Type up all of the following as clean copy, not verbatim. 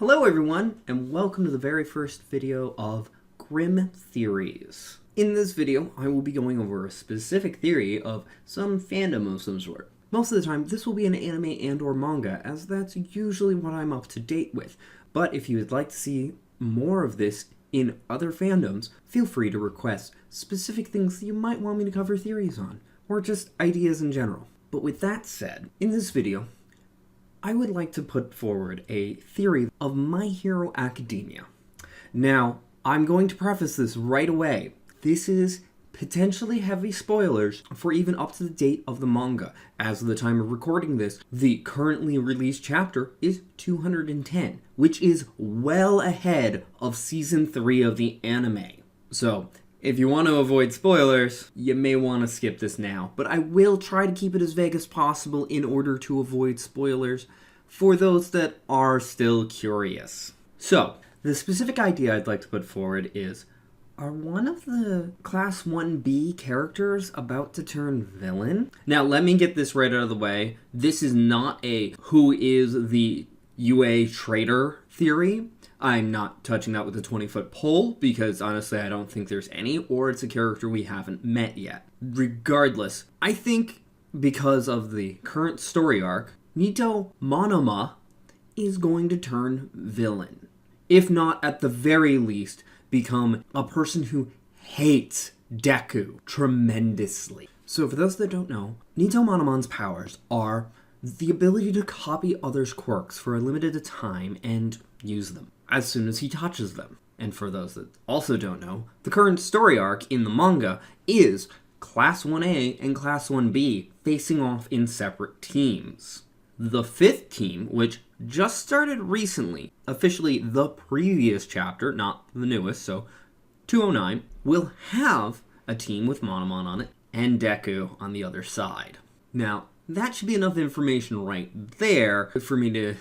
Hello everyone, and welcome to the very first video of Grim Theories. In this video, I will be going over a specific theory of some fandom of some sort. Most of the time, this will be an anime and or manga, as that's usually what I'm up to date with. But if you would like to see more of this in other fandoms, feel free to request specific things that you might want me to cover theories on, or just ideas in general. But with that said, in this video, I would like to put forward a theory of My Hero Academia. Now, I'm going to preface this right away. This is potentially heavy spoilers for even up to the date of the manga. As of the time of recording this, the currently released chapter is 210, which is well ahead of Season 3 of the anime. So, if you want to avoid spoilers, you may want to skip this now, but I will try to keep it as vague as possible in order to avoid spoilers for those that are still curious. So, the specific idea I'd like to put forward is, are one of the Class 1B characters about to turn villain? Now, let me get this right out of the way. This is not a who is the UA traitor theory. I'm not touching that with a 20-foot pole, because honestly I don't think there's any, or it's a character we haven't met yet. Regardless, I think because of the current story arc, Neito Monoma is going to turn villain. If not, at the very least, become a person who hates Deku tremendously. So for those that don't know, Neito Monoma's powers are the ability to copy others' quirks for a limited time and use them as soon as he touches them. And for those that also don't know, the current story arc in the manga is Class 1A and Class 1B facing off in separate teams. The fifth team, which just started recently, officially the previous chapter, not the newest, so 209, will have a team with Monomon on it and Deku on the other side. Now, that should be enough information right there for me to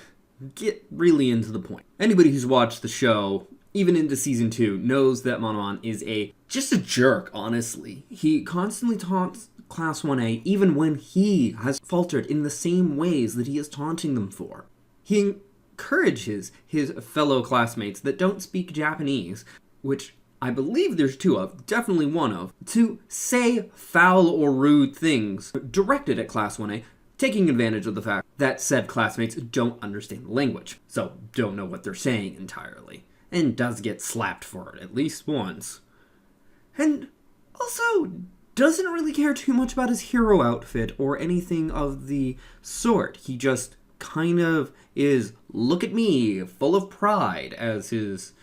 get really into the point. Anybody who's watched the show, even into Season 2, knows that Monomon is just a jerk, honestly. He constantly taunts Class 1A even when he has faltered in the same ways that he is taunting them for. He encourages his fellow classmates that don't speak Japanese, which I believe there's two of, definitely one of, to say foul or rude things directed at Class 1A, taking advantage of the fact that said classmates don't understand the language, so don't know what they're saying entirely, and does get slapped for it at least once. And also doesn't really care too much about his hero outfit or anything of the sort. He just kind of is, look at me, full of pride as his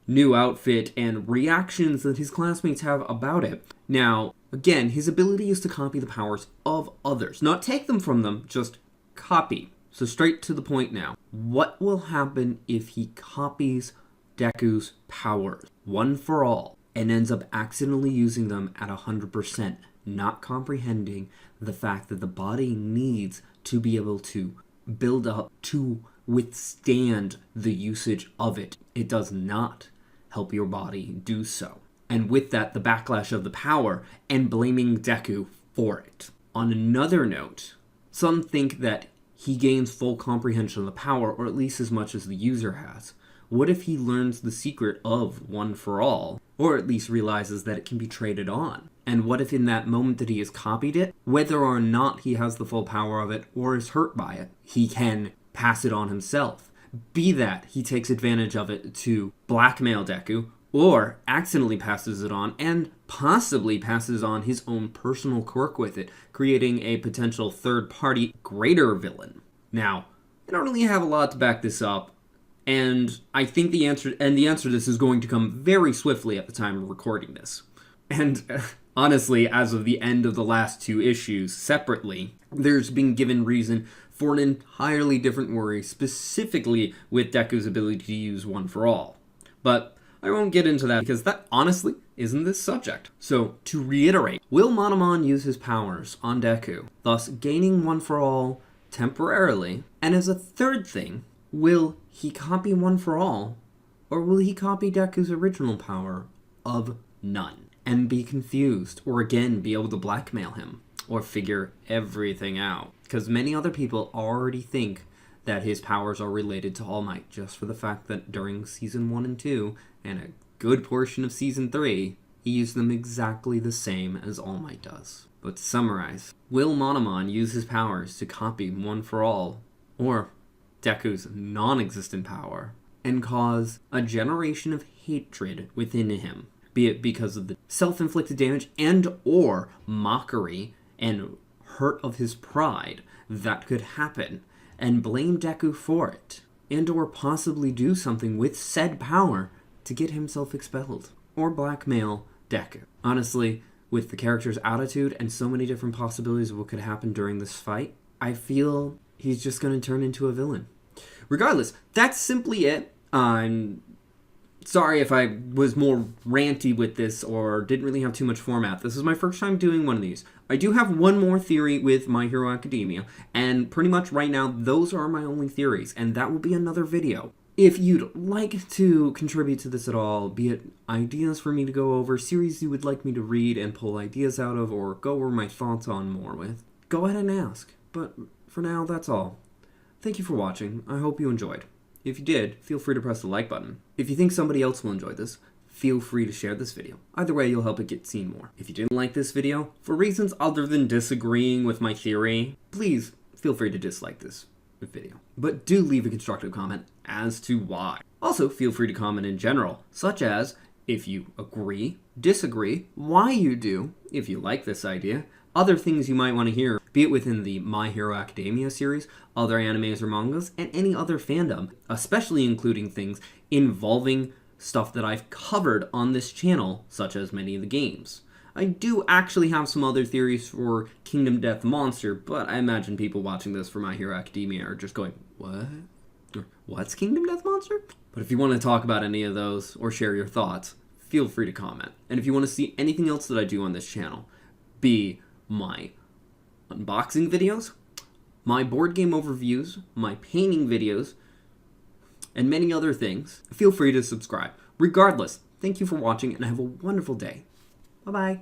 new outfit and reactions that his classmates have about it. Now, again, his ability is to copy the powers of others. Not take them from them, just copy. So straight to the point now. What will happen if he copies Deku's powers, one for all, and ends up accidentally using them at 100%, not comprehending the fact that the body needs to be able to build up to withstand the usage of it? It does not help your body do so. And with that, the backlash of the power and blaming Deku for it. On another note, some think that he gains full comprehension of the power, or at least as much as the user has. What if he learns the secret of One for All, or at least realizes that it can be traded on? And what if in that moment that he has copied it, whether or not he has the full power of it or is hurt by it, he can pass it on himself? Be that he takes advantage of it to blackmail Deku, or accidentally passes it on and possibly passes on his own personal quirk with it, creating a potential third-party greater villain. Now, I don't really have a lot to back this up, and I think the answer to this is going to come very swiftly at the time of recording this. And honestly, as of the end of the last two issues separately, there's been given reason for an entirely different worry, specifically with Deku's ability to use One for All. But I won't get into that because that honestly isn't this subject. So, to reiterate, will Monomon use his powers on Deku, thus gaining One for All temporarily? And as a third thing, will he copy One for All, or will he copy Deku's original power of none and be confused, or again be able to blackmail him, or figure everything out? Because many other people already think that his powers are related to All Might, just for the fact that during Season 1 and 2, and a good portion of Season 3, he used them exactly the same as All Might does. But to summarize, will Monomon use his powers to copy One for All, or Deku's non-existent power, and cause a generation of hatred within him, be it because of the self-inflicted damage and or mockery and hurt of his pride that could happen, and blame Deku for it, and or possibly do something with said power to get himself expelled, or blackmail Deku. Honestly, with the character's attitude and so many different possibilities of what could happen during this fight, I feel he's just going to turn into a villain. Regardless, that's simply it. I'm sorry if I was more ranty with this or didn't really have too much format. This is my first time doing one of these. I do have one more theory with My Hero Academia, and pretty much right now, those are my only theories, and that will be another video. If you'd like to contribute to this at all, be it ideas for me to go over, series you would like me to read and pull ideas out of, or go over my thoughts on more with, go ahead and ask. But for now, that's all. Thank you for watching. I hope you enjoyed. If you did, feel free to press the like button. If you think somebody else will enjoy this, feel free to share this video. Either way, you'll help it get seen more. If you didn't like this video, for reasons other than disagreeing with my theory, please feel free to dislike this video. But do leave a constructive comment as to why. Also, feel free to comment in general, such as if you agree, disagree, why you do, if you like this idea, other things you might want to hear, be it within the My Hero Academia series, other animes or mangas, and any other fandom, especially including things involving stuff that I've covered on this channel, such as many of the games. I do actually have some other theories for Kingdom Death Monster, but I imagine people watching this for My Hero Academia are just going, what? Or, what's Kingdom Death Monster? But if you want to talk about any of those or share your thoughts, feel free to comment. And if you want to see anything else that I do on this channel, be my unboxing videos, my board game overviews, my painting videos, and many other things, feel free to subscribe. Regardless, thank you for watching and have a wonderful day. Bye-bye.